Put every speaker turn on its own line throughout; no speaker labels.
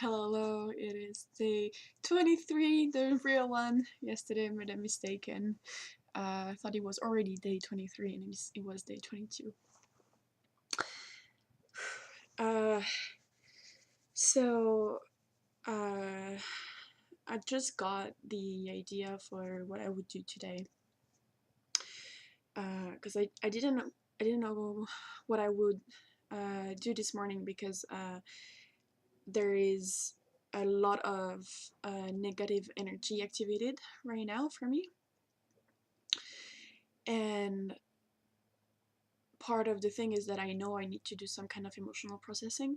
Hello, it is day 23, the real one. Yesterday I made a mistake and I thought it was already day 23 and it was day 22. Uh, so, uh, I just got the idea for what I would do today. Because I didn't know what I would do this morning because there is a lot of negative energy activated right now for me. And part of the thing is that I know I need to do some kind of emotional processing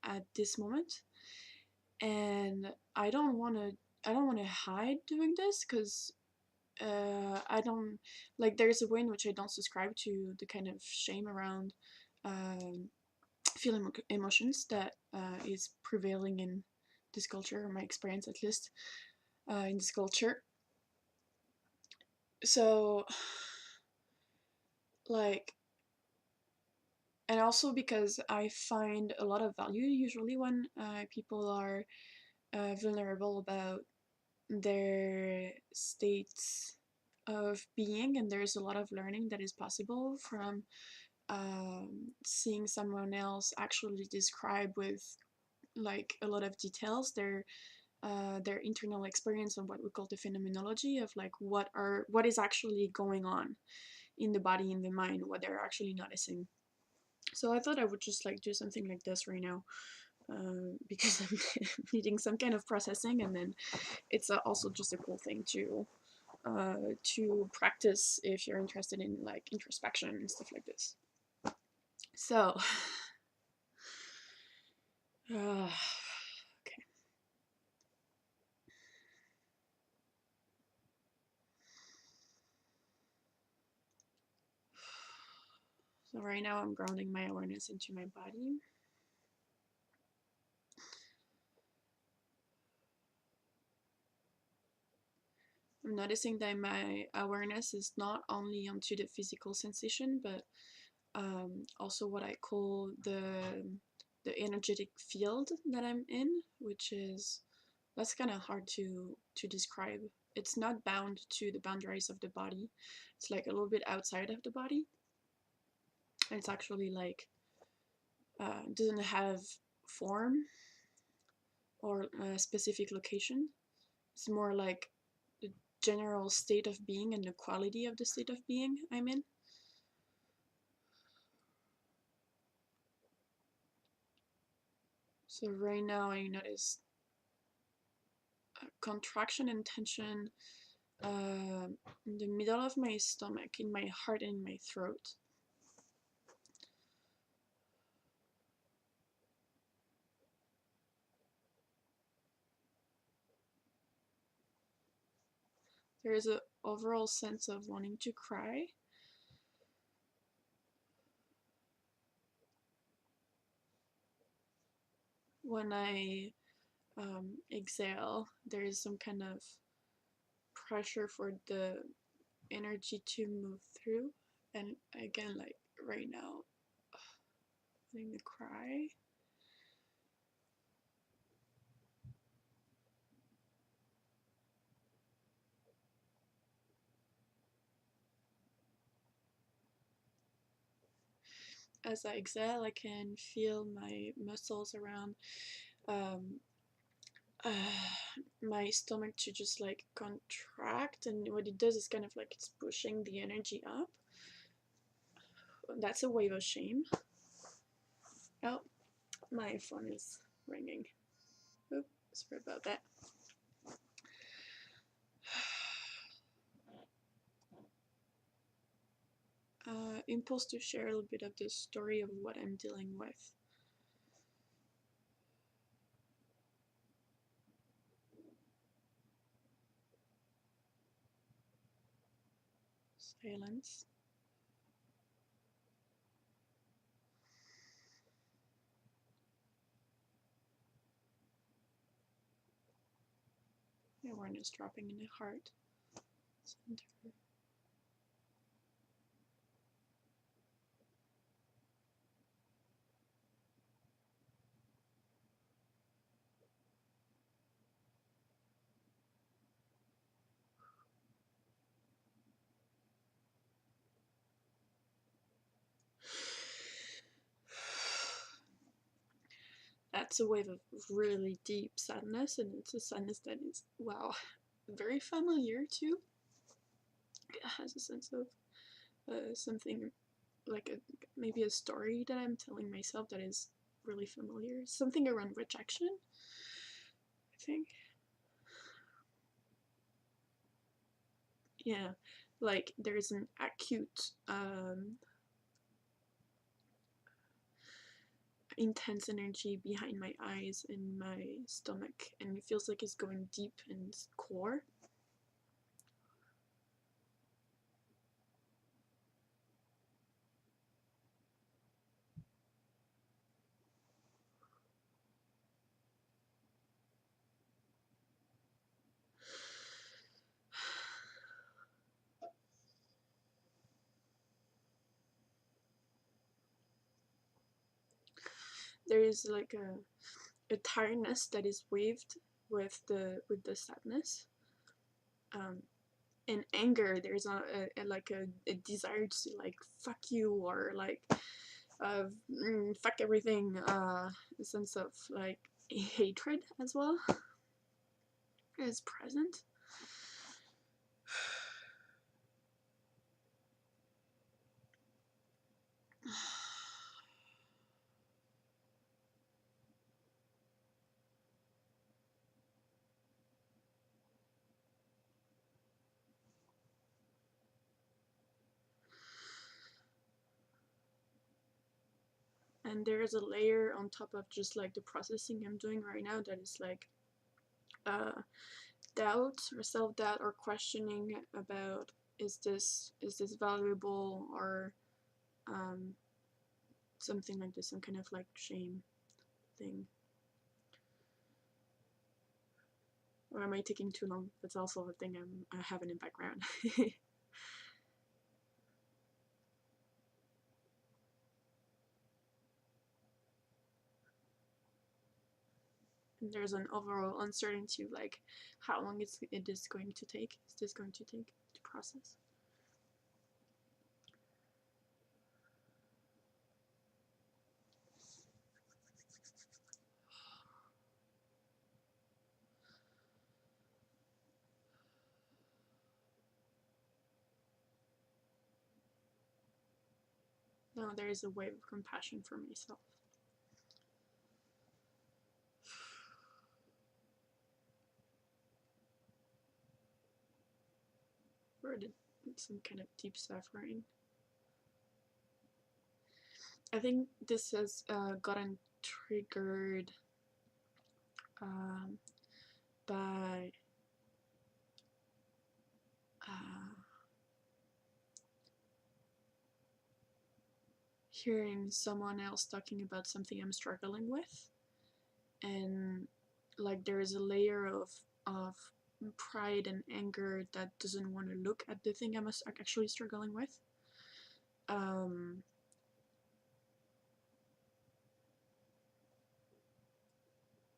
at this moment, and I don't want to hide doing this because I don't like. There's a way in which I don't subscribe to the kind of shame around um, feeling emotions that is prevailing in this culture, or my experience at least in this culture. So, like, and also because I find a lot of value usually when people are vulnerable about their states of being, and there's a lot of learning that is possible from seeing someone else actually describe with like a lot of details their internal experience of what we call the phenomenology of like what is actually going on in the body, in the mind, what they're actually noticing. So I thought I would just like do something like this right now because I'm needing some kind of processing, and then it's also just a cool thing to practice if you're interested in like introspection and stuff like this. So, okay. So right now I'm grounding my awareness into my body. I'm noticing that my awareness is not only onto the physical sensation, but also what I call the energetic field that I'm in, which is that's kind of hard to describe. It's not bound to the boundaries of the body. It's like a little bit outside of the body. And it's actually like doesn't have form or a specific location. It's more like the general state of being and the quality of the state of being I'm in. So right now I notice contraction and tension in the middle of my stomach, in my heart, and in my throat. There is an overall sense of wanting to cry. When I exhale, there is some kind of pressure for the energy to move through. And again, like right now, wanting to cry. As I exhale, I can feel my muscles around um, uh, my stomach to just like contract, and what it does is kind of like it's pushing the energy up. That's a wave of shame. Oh, my phone is ringing. Oops, sorry about that. Impulse to share a little bit of the story of what I'm dealing with. Silence. Awareness dropping in the heart center. that's a wave of really deep sadness, and it's a sadness that is, wow, very familiar too. It has a sense of something like maybe a story that I'm telling myself that is really familiar. Something around rejection, I think. Yeah, like there's an acute intense energy behind my eyes and my stomach, and it feels like it's going deep in core. There is like a tiredness that is waved with the sadness. Um, in anger, there's like a desire to like fuck you, or like fuck everything. A sense of like hatred as well is present. And there's a layer on top of just like the processing I'm doing right now that is like uh, doubt or self-doubt or questioning about is this valuable, or um, something like this, some kind of like shame thing. Or am I taking too long? That's also a thing I have in the background. And there's an overall uncertainty of like how long it is going to take. Is this going to take to process? Now there is a wave of compassion for myself. Or some kind of deep suffering. I think this has gotten triggered um, by uh, hearing someone else talking about something I'm struggling with, and like there is a layer of pride and anger that doesn't want to look at the thing I'm actually struggling with. Um,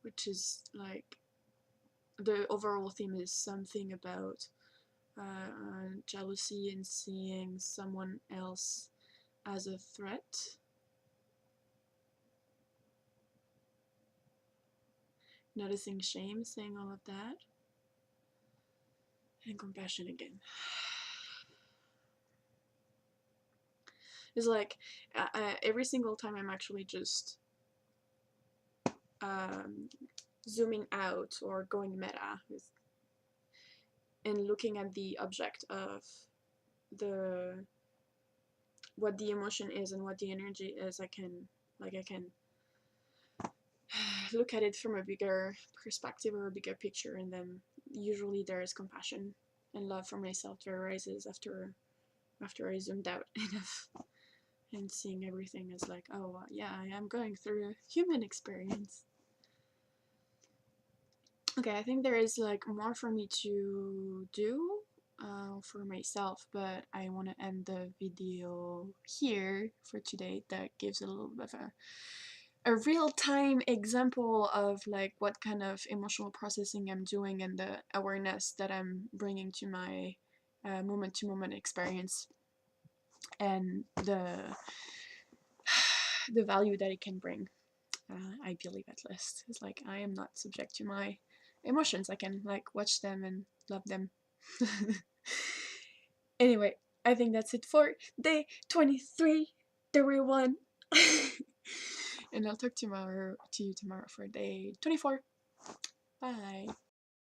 which is like the overall theme is something about jealousy and seeing someone else as a threat, noticing shame, saying all of that, and compassion again. It's like every single time I'm actually just um, zooming out or going meta and looking at the object of the what the emotion is and what the energy is. I can look at it from a bigger perspective or a bigger picture, and then usually there is compassion and love for myself that arises after I zoomed out enough and seeing everything as like, oh yeah, I am going through a human experience. Okay, I think there is like more for me to do for myself, but I want to end the video here for today. That gives a little bit of a real-time example of like what kind of emotional processing I'm doing and the awareness that I'm bringing to my moment-to-moment experience, and the value that it can bring. I believe at least. It's like I am not subject to my emotions. I can like watch them and love them. Anyway, I think that's it for day 23, the real one. And I'll talk to you tomorrow for day 24. Bye.